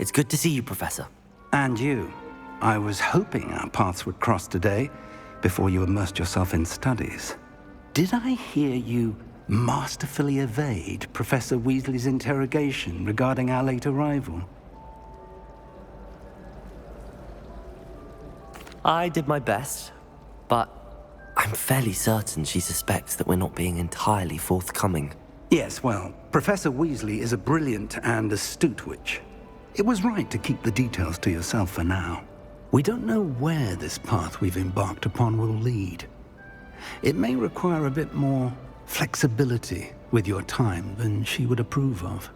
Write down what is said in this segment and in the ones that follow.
It's good to see you, Professor. And you. I was hoping our paths would cross today, before you immersed yourself in studies. Did I hear you masterfully evade Professor Weasley's interrogation regarding our late arrival? I did my best, but I'm fairly certain she suspects that we're not being entirely forthcoming. Yes, well, Professor Weasley is a brilliant and astute witch. It was right to keep the details to yourself for now. We don't know where this path we've embarked upon will lead. It may require a bit more flexibility with your time than she would approve of.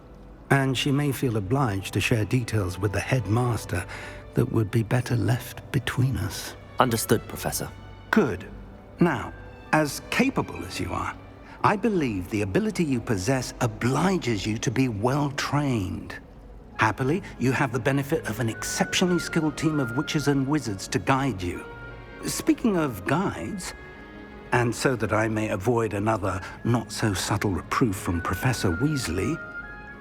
And she may feel obliged to share details with the headmaster that would be better left between us. Understood, Professor. Good. Now, as capable as you are, I believe the ability you possess obliges you to be well-trained. Happily, you have the benefit of an exceptionally skilled team of witches and wizards to guide you. Speaking of guides, and so that I may avoid another not-so-subtle reproof from Professor Weasley,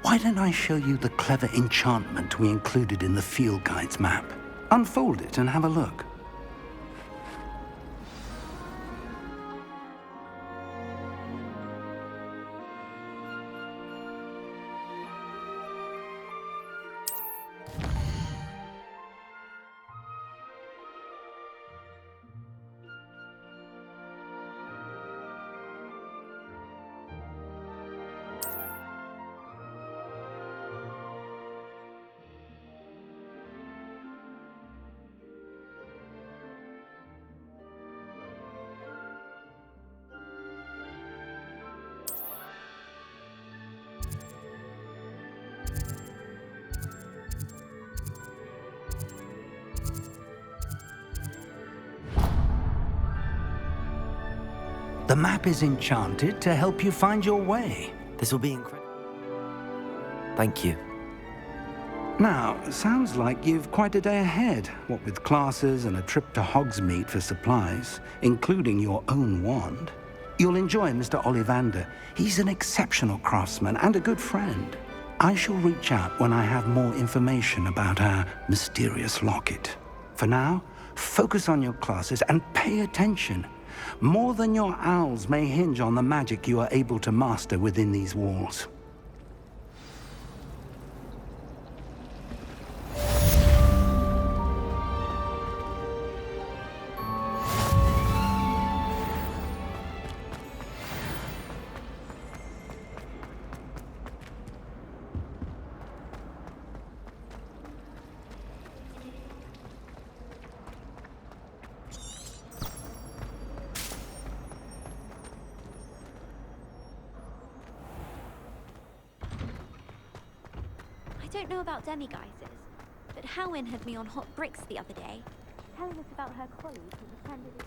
why don't I show you the clever enchantment we included in the field guide's map? Unfold it and have a look. The map is enchanted to help you find your way. This will be incredible. Thank you. Now, sounds like you've quite a day ahead, what with classes and a trip to Hogsmeade for supplies, including your own wand. You'll enjoy Mr. Ollivander. He's an exceptional craftsman and a good friend. I shall reach out when I have more information about our mysterious locket. For now, focus on your classes and pay attention. More than your owls may hinge on the magic you are able to master within these walls. I don't know about demiguises, but Howin had me on hot bricks the other day, telling us about her colleague who attended it.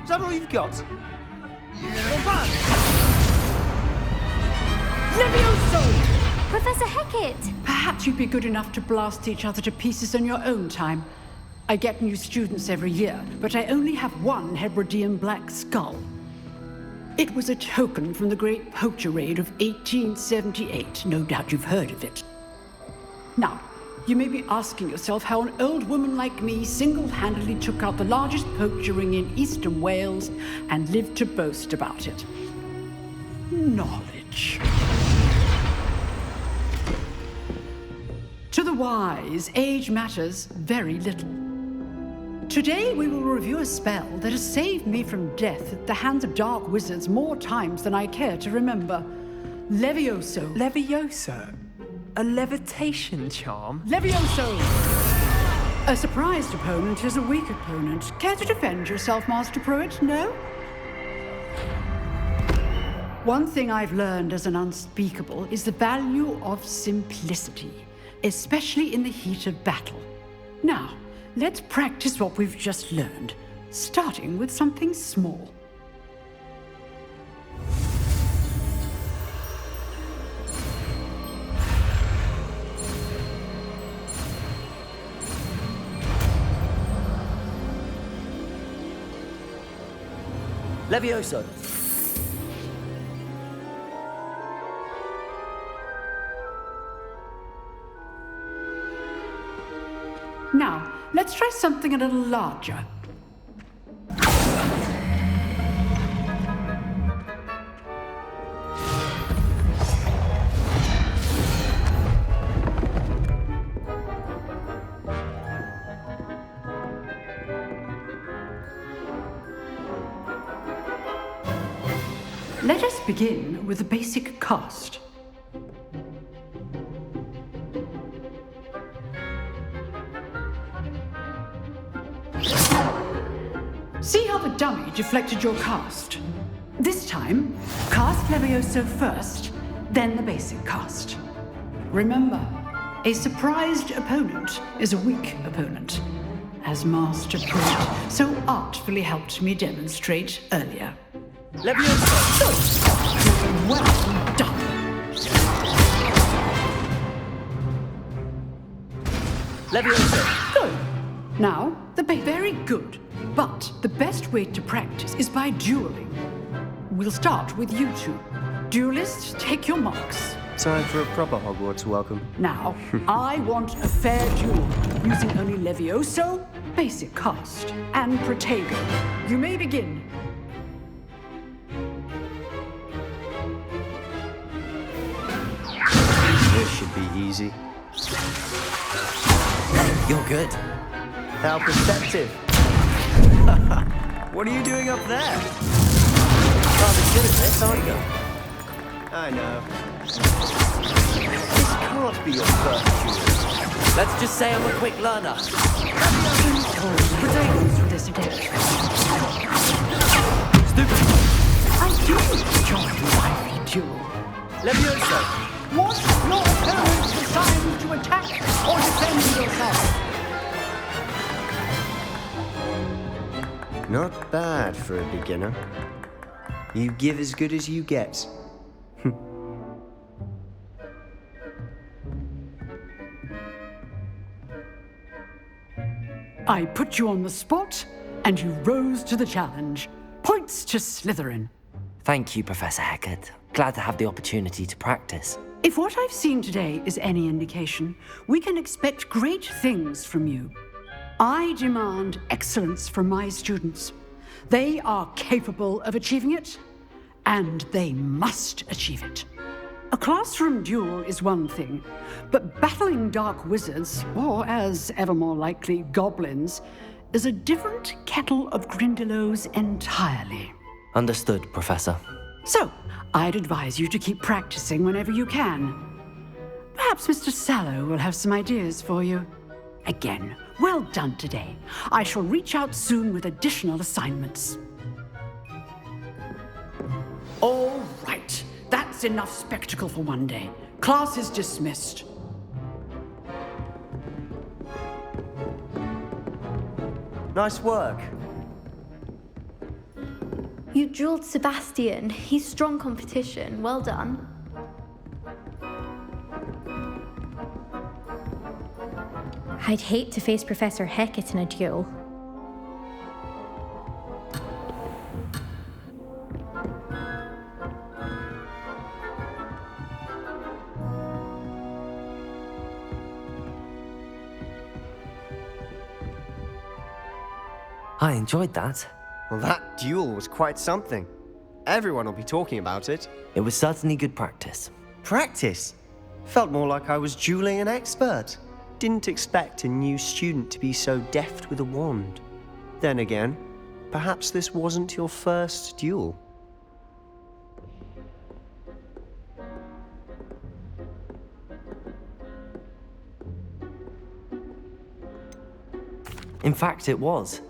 Is that all you've got? Levioso! Professor Hecat! Perhaps you'd be good enough to blast each other to pieces on your own time. I get new students every year, but I only have one Hebridean black skull. It was a token from the Great Poacher Raid of 1878. No doubt you've heard of it. Now, you may be asking yourself how an old woman like me single-handedly took out the largest poacher ring in eastern Wales and lived to boast about it. Knowledge. To the wise, age matters very little. Today we will review a spell that has saved me from death at the hands of dark wizards more times than I care to remember. Levioso. Levioso? A levitation charm? Levioso! A surprised opponent is a weak opponent. Care to defend yourself, Master Pruitt? No? One thing I've learned as an unspeakable is the value of simplicity, especially in the heat of battle. Now, let's practice what we've just learned, starting with something small. Levioso. Now, let's try something a little larger. Let us begin with a basic cast. See how the dummy deflected your cast? This time, cast Levioso first, then the basic cast. Remember, a surprised opponent is a weak opponent, as Master Pruitt so artfully helped me demonstrate earlier. Levioso! Well done. Levioso! Good. Now, very good. But the best way to practice is by dueling. We'll start with you two. Duelists, take your marks. Time for a proper Hogwarts welcome. Now, I want a fair duel, using only Levioso, basic cast, and Protego. You may begin. This should be easy. You're good. How perceptive. What are you doing up there? Rather good at this, aren't you? I know. This can't be your first duel. Let's just say I'm a quick learner. Protego's for this attack. Stupid. I do enjoy lively duel. Levioso! Want your opponent designed to attack or defend yourself? Not bad for a beginner. You give as good as you get. I put you on the spot, and you rose to the challenge. Points to Slytherin. Thank you, Professor Hecat. Glad to have the opportunity to practice. If what I've seen today is any indication, we can expect great things from you. I demand excellence from my students. They are capable of achieving it, and they must achieve it. A classroom duel is one thing, but battling dark wizards, or as ever more likely, goblins, is a different kettle of Grindylows entirely. Understood, Professor. So, I'd advise you to keep practicing whenever you can. Perhaps Mr. Sallow will have some ideas for you. Again, well done today. I shall reach out soon with additional assignments. All right. That's enough spectacle for one day. Class is dismissed. Nice work. You dueled Sebastian. He's strong competition. Well done. I'd hate to face Professor Hecat in a duel. I enjoyed that. Well, that duel was quite something. Everyone will be talking about it. It was certainly good practice. Practice? Felt more like I was dueling an expert. Didn't expect a new student to be so deft with a wand. Then again, perhaps this wasn't your first duel. In fact, it was.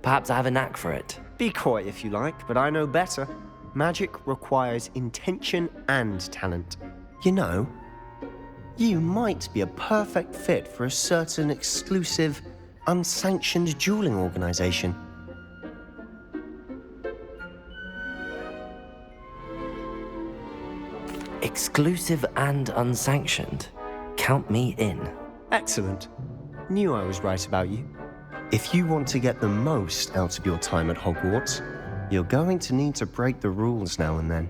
Perhaps I have a knack for it. Be coy if you like, but I know better. Magic requires intention and talent. You know, you might be a perfect fit for a certain exclusive, unsanctioned dueling organization. Exclusive and unsanctioned. Count me in. Excellent. Knew I was right about you. If you want to get the most out of your time at Hogwarts, you're going to need to break the rules now and then.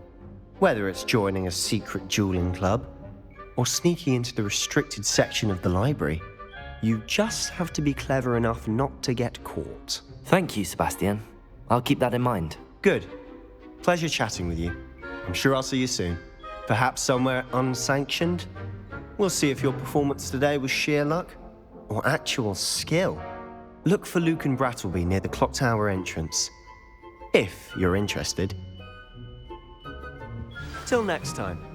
Whether it's joining a secret dueling club, or sneaking into the restricted section of the library, you just have to be clever enough not to get caught. Thank you, Sebastian. I'll keep that in mind. Good. Pleasure chatting with you. I'm sure I'll see you soon. Perhaps somewhere unsanctioned? We'll see if your performance today was sheer luck or actual skill. Look for Luke and Brattleby near the clock tower entrance, if you're interested. Till next time.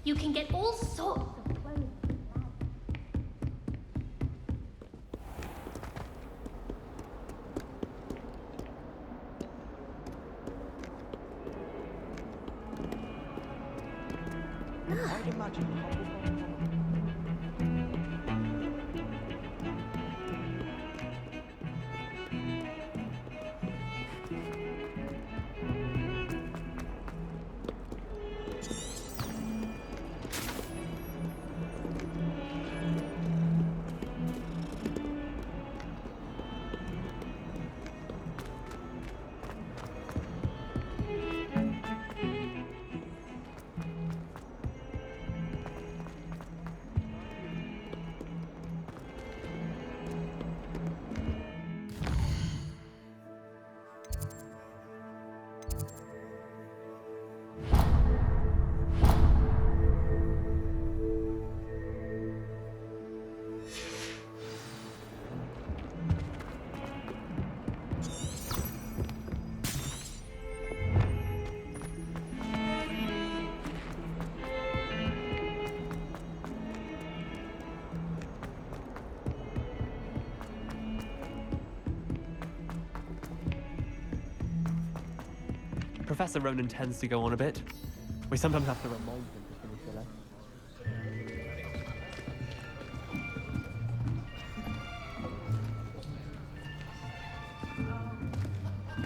You can get all sorts of clothes. Professor Ronan tends to go on a bit. We sometimes have to remind him to finish the lesson.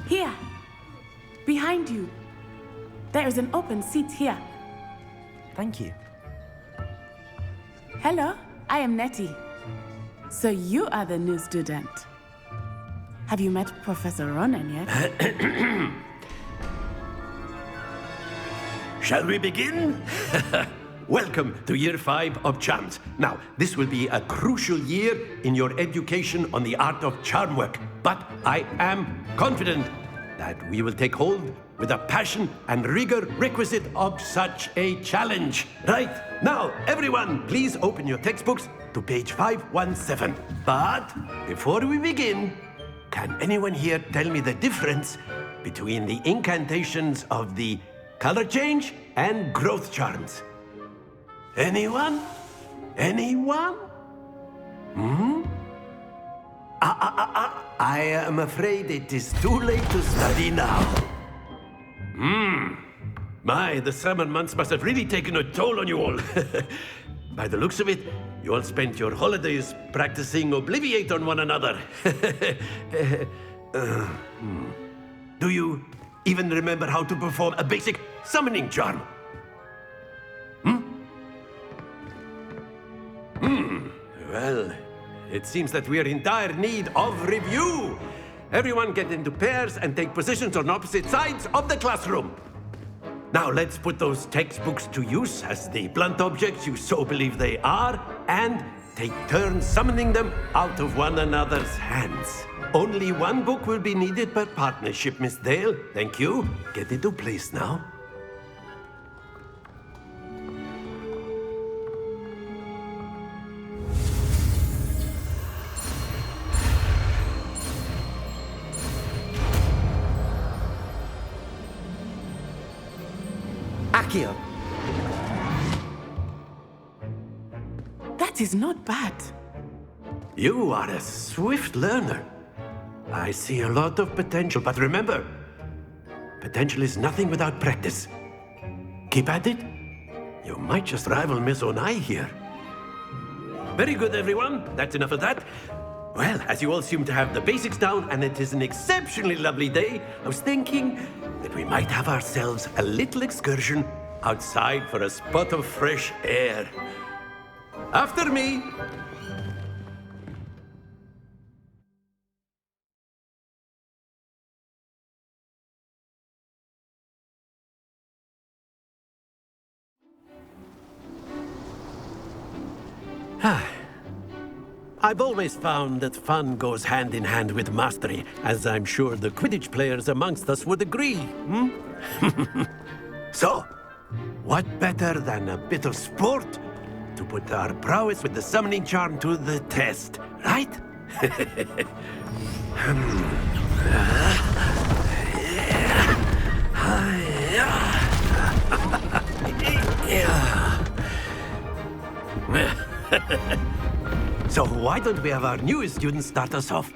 Here! Behind you! There is an open seat here. Thank you. Hello, I am Nettie. So you are the new student. Have you met Professor Ronan yet? Shall we begin? Welcome to Year 5 of Charms. Now, this will be a crucial year in your education on the art of charm work, but I am confident that we will take hold with the passion and rigor requisite of such a challenge. Right, now, everyone, please open your textbooks to page 517. But before we begin, can anyone here tell me the difference between the incantations of the color change and growth charms? Anyone? Anyone? I am afraid it is too late to study now. My, the summer months must have really taken a toll on you all. By the looks of it, you all spent your holidays practicing Obliviate on one another. Do you even remember how to perform a basic summoning charm? Well, it seems that we are in dire need of review. Everyone get into pairs and take positions on opposite sides of the classroom. Now let's put those textbooks to use as the blunt objects you so believe they are, and take turns summoning them out of one another's hands. Only one book will be needed per partnership, Miss Dale. Thank you. Get into place now. Accio! That is not bad. You are a swift learner. I see a lot of potential, but remember, potential is nothing without practice. Keep at it. You might just rival Miss Onai here. Very good, everyone. That's enough of that. Well, as you all seem to have the basics down, and it is an exceptionally lovely day, I was thinking that we might have ourselves a little excursion outside for a spot of fresh air. After me. I've always found that fun goes hand in hand with mastery, as I'm sure the Quidditch players amongst us would agree. So, what better than a bit of sport to put our prowess with the summoning charm to the test, right? So why don't we have our newest student start us off?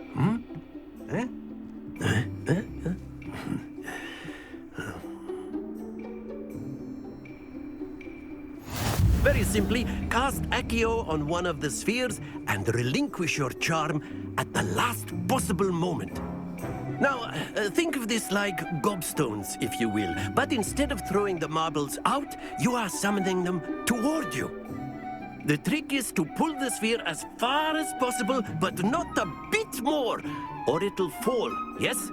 Very simply, cast Accio on one of the spheres and relinquish your charm at the last possible moment. Now, think of this like gobstones, if you will, but instead of throwing the marbles out, you are summoning them toward you. The trick is to pull the sphere as far as possible, but not a bit more, or it'll fall, yes?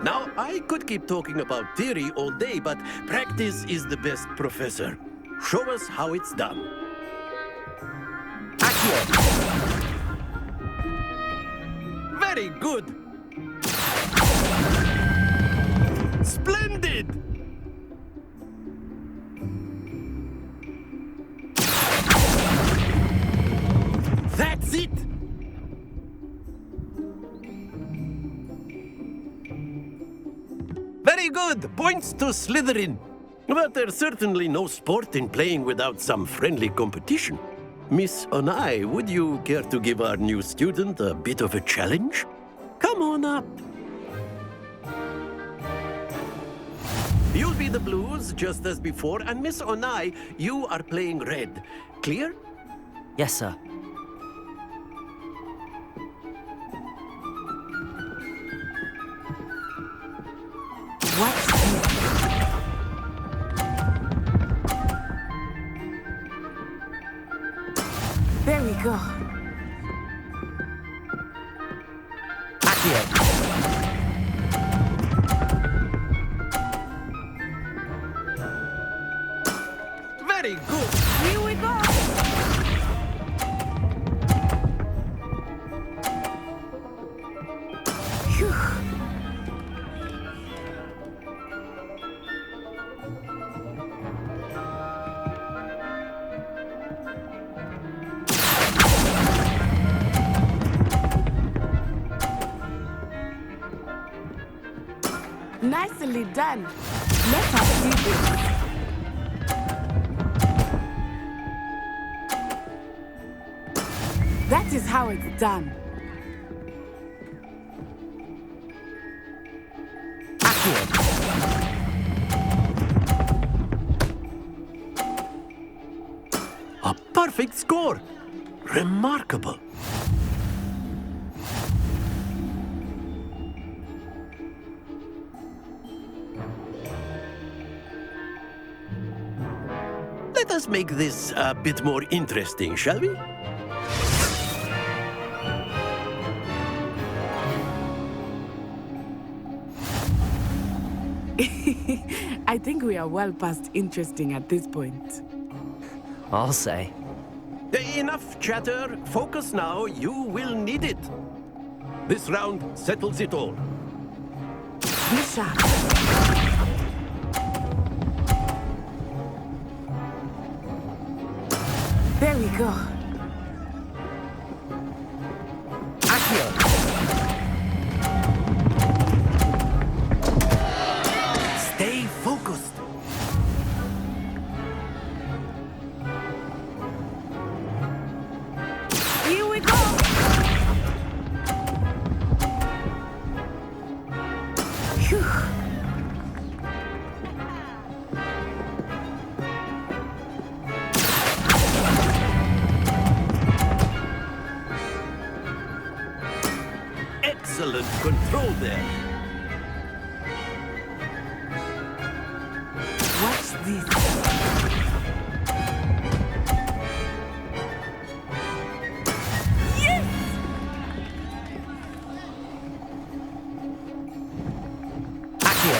Now, I could keep talking about theory all day, but practice is the best professor. Show us how it's done. Accio! Very good! Splendid! That's it! Very good! Points to Slytherin. But there's certainly no sport in playing without some friendly competition. Miss Onai, would you care to give our new student a bit of a challenge? Come on up. You'll be the blues, just as before, and Miss Onai, you are playing red. Clear? Yes, sir. What's this? There we go. Accio. Very good. Here we go. Phew. Nicely done. Let us see this. That is how it's done. A perfect score. Remarkable. Let us make this a bit more interesting, shall we? I think we are well past interesting at this point. I'll say. Enough chatter. Focus now. You will need it. This round settles it all. Be sharp. There we go. Accio. Stay focused. Here we go. Phew. Excellent control there. Watch this. Yes! Accio.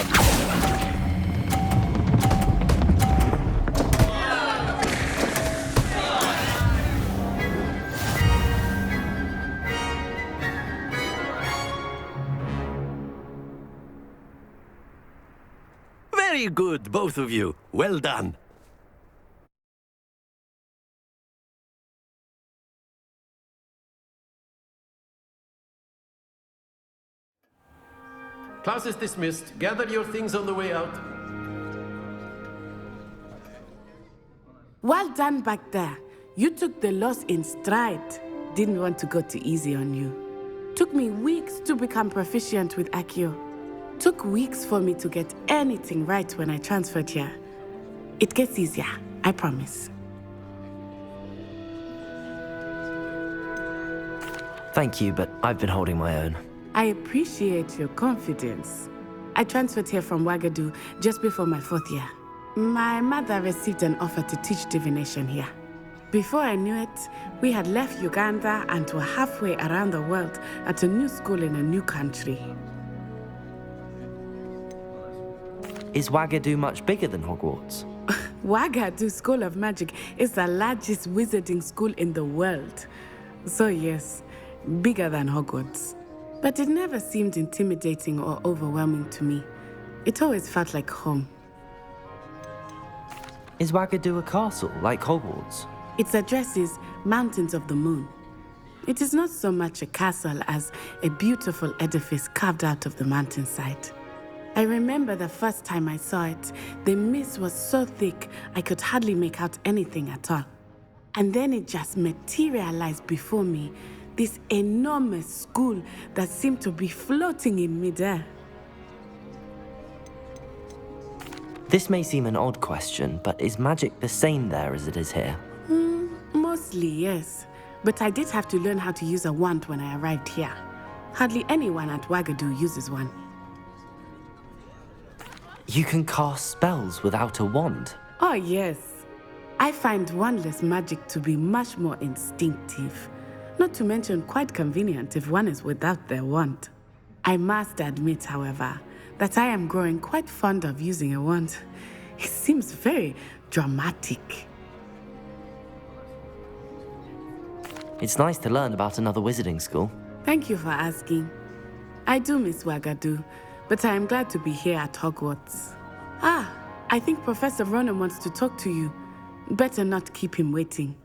Very good, both of you. Well done. Class is dismissed. Gather your things on the way out. Well done back there. You took the loss in stride. Didn't want to go too easy on you. Took me weeks to become proficient with Accio. Took weeks for me to get anything right when I transferred here. It gets easier, I promise. Thank you, but I've been holding my own. I appreciate your confidence. I transferred here from Ouagadougou just before my 4th year. My mother received an offer to teach divination here. Before I knew it, we had left Uganda and were halfway around the world at a new school in a new country. Is Ouagadougou much bigger than Hogwarts? Ouagadougou School of Magic is the largest wizarding school in the world. So yes, bigger than Hogwarts. But it never seemed intimidating or overwhelming to me. It always felt like home. Is Ouagadougou a castle, like Hogwarts? Its address is Mountains of the Moon. It is not so much a castle as a beautiful edifice carved out of the mountainside. I remember the first time I saw it, the mist was so thick I could hardly make out anything at all. And then it just materialized before me, this enormous school that seemed to be floating in midair. This may seem an odd question, but is magic the same there as it is here? Mostly, yes. But I did have to learn how to use a wand when I arrived here. Hardly anyone at Wagadu uses one. You can cast spells without a wand? Oh, yes. I find wandless magic to be much more instinctive. Not to mention quite convenient if one is without their wand. I must admit, however, that I am growing quite fond of using a wand. It seems very dramatic. It's nice to learn about another wizarding school. Thank you for asking. I do miss Wagadu, but I am glad to be here at Hogwarts. I think Professor Ronan wants to talk to you. Better not keep him waiting.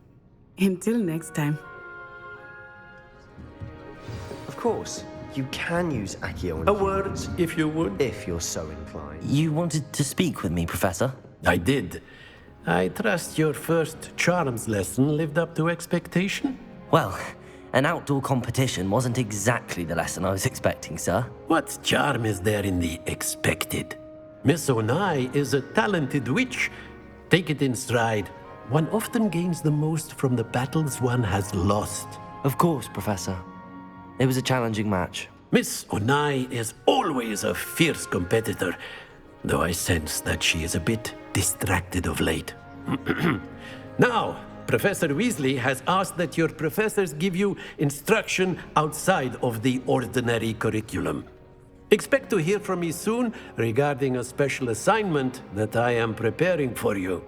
Until next time. Of course, you can use Accio. A word, if you would. If you're so inclined. You wanted to speak with me, Professor? I did. I trust your first charms lesson lived up to expectation? Well, an outdoor competition wasn't exactly the lesson I was expecting, sir. What charm is there in the expected? Miss Onai is a talented witch. Take it in stride. One often gains the most from the battles one has lost. Of course, Professor. It was a challenging match. Miss Onai is always a fierce competitor, though I sense that she is a bit distracted of late. Now, Professor Weasley has asked that your professors give you instruction outside of the ordinary curriculum. Expect to hear from me soon regarding a special assignment that I am preparing for you.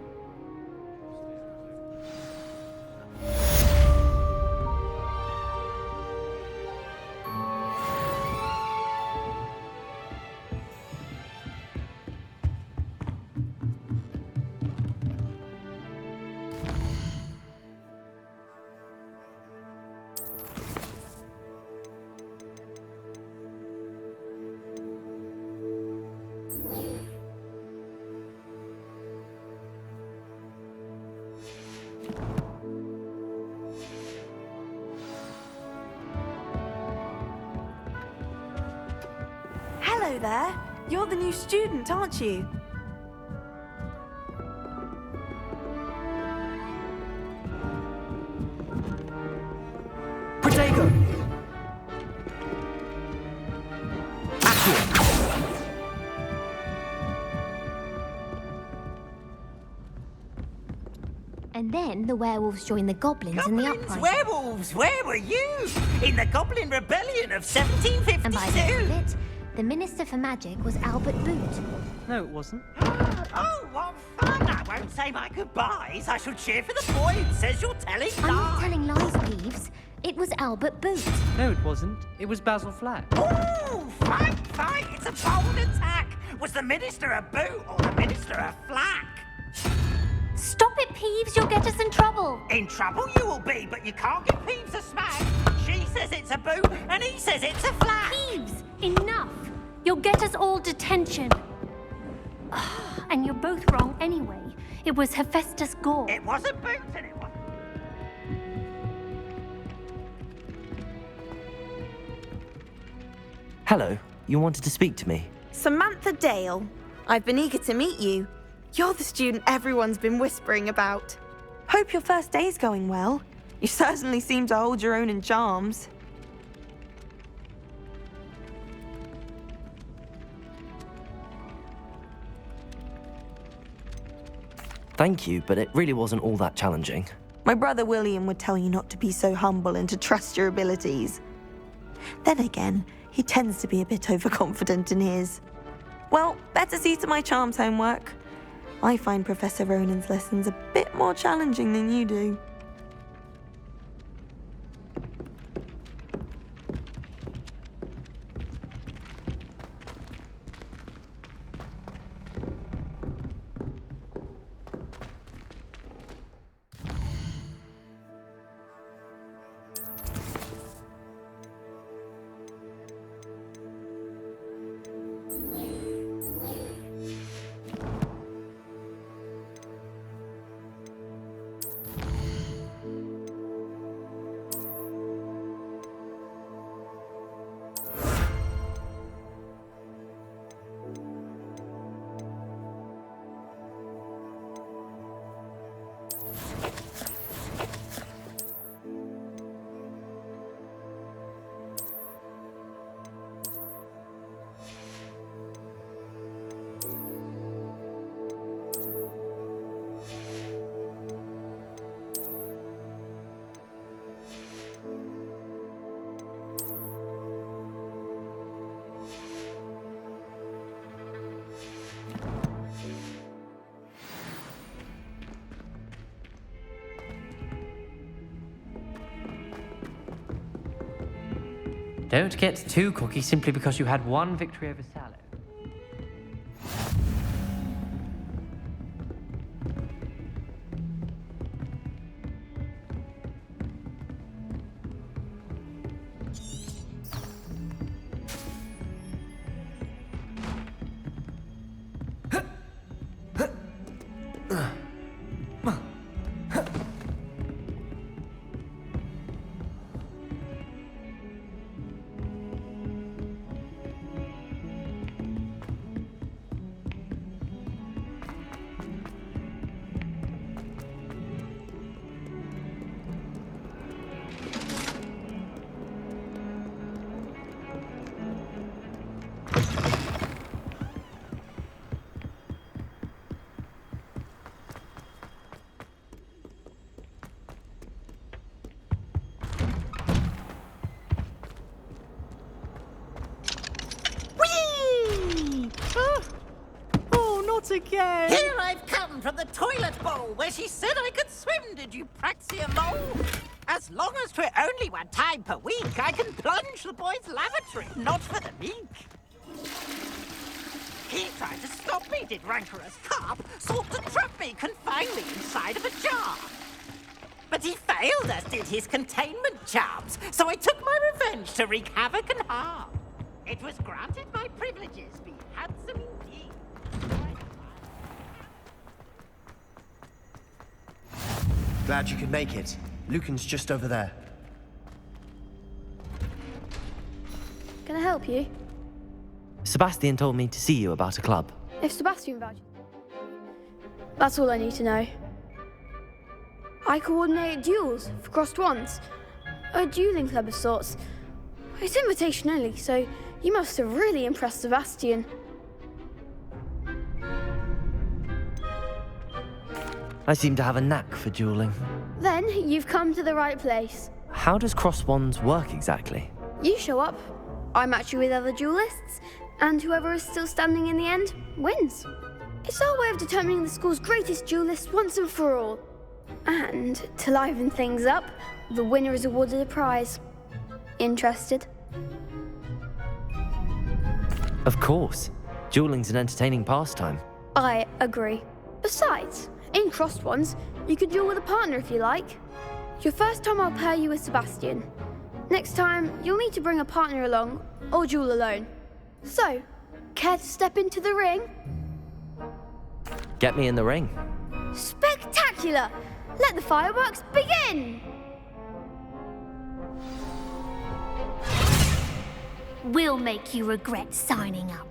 Hello there. You're the new student, aren't you? Protego! Accio! And then the werewolves joined the goblins in the uprising. Werewolves! Where were you? In the Goblin Rebellion of 1752! And by the end of it, the Minister for Magic was Albert Boot. No, it wasn't. Oh, what fun! I won't say my goodbyes. I shall cheer for the boy who says you're telling I'm not lies. telling lies, Peeves. It was Albert Boot. No, it wasn't. It was Basil Flack. Ooh, fight! It's a bold attack. Was the Minister a boot or the Minister a flack? Stop it, Peeves. You'll get us in trouble. In trouble you will be, but you can't give Peeves a smack. She says it's a boot, and he says it's a flack. Peeves, enough. You'll get us all detention. And you're both wrong anyway. It was Hephaestus Gore. It was a boot, and it was... Hello, you wanted to speak to me? Samantha Dale. I've been eager to meet you. You're the student everyone's been whispering about. Hope your first day's going well. You certainly seem to hold your own in charms. Thank you, but it really wasn't all that challenging. My brother William would tell you not to be so humble and to trust your abilities. Then again, he tends to be a bit overconfident in his. Well, better see to my charms homework. I find Professor Ronan's lessons a bit more challenging than you do. Don't get too cocky simply because you had one victory over Sallow. Again. Here I've come from the toilet bowl where she said I could swim, did you praxia mole? As long as 'twere only one time per week, I can plunge the boy's lavatory, not for the meek. He tried to stop me, did rancorous carp, sought to trap me, confine me inside of a jar. But he failed, as did his containment charms, so I took my revenge to wreak havoc and harm. It was granted my privileges, be handsome indeed. Glad you could make it. Lucan's just over there. Can I help you? Sebastian told me to see you about a club. If Sebastian vouches. That's all I need to know. I coordinate duels for crossed wands. A dueling club of sorts. It's invitation only, so you must have really impressed Sebastian. I seem to have a knack for dueling. Then you've come to the right place. How does cross wands work exactly? You show up, I match you with other duelists, and whoever is still standing in the end wins. It's our way of determining the school's greatest duelist once and for all. And to liven things up, the winner is awarded a prize. Interested? Of course. Dueling's an entertaining pastime. I agree. Besides, in crossed ones, you can duel with a partner if you like. Your first time I'll pair you with Sebastian. Next time, you'll need to bring a partner along, or duel alone. So, care to step into the ring? Get me in the ring. Spectacular! Let the fireworks begin! We'll make you regret signing up.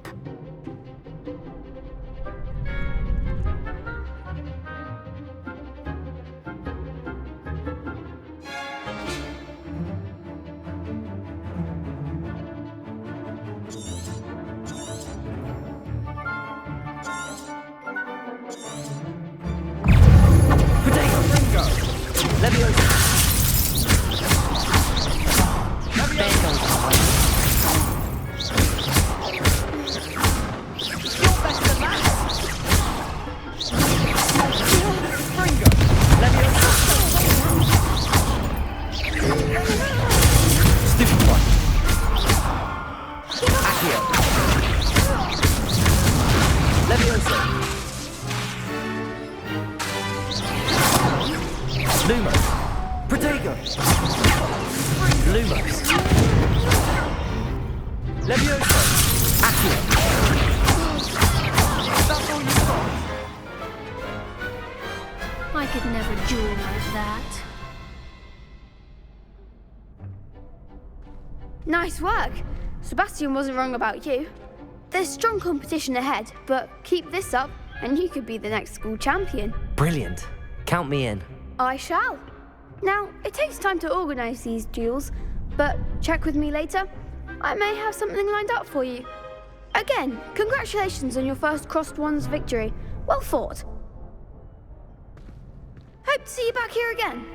Levioso! You're best than that! Ringo! Levioso! Stupid one! Accio! Levioso! Lumos! Protego! Lumos! Levioso! Accio! That's all you got? I could never duel like that. Nice work. Sebastian wasn't wrong about you. There's strong competition ahead, but keep this up and you could be the next school champion. Brilliant. Count me in. I shall. Now, it takes time to organise these duels, but check with me later. I may have something lined up for you. Again, congratulations on your first crossed wands victory. Well fought. Hope to see you back here again.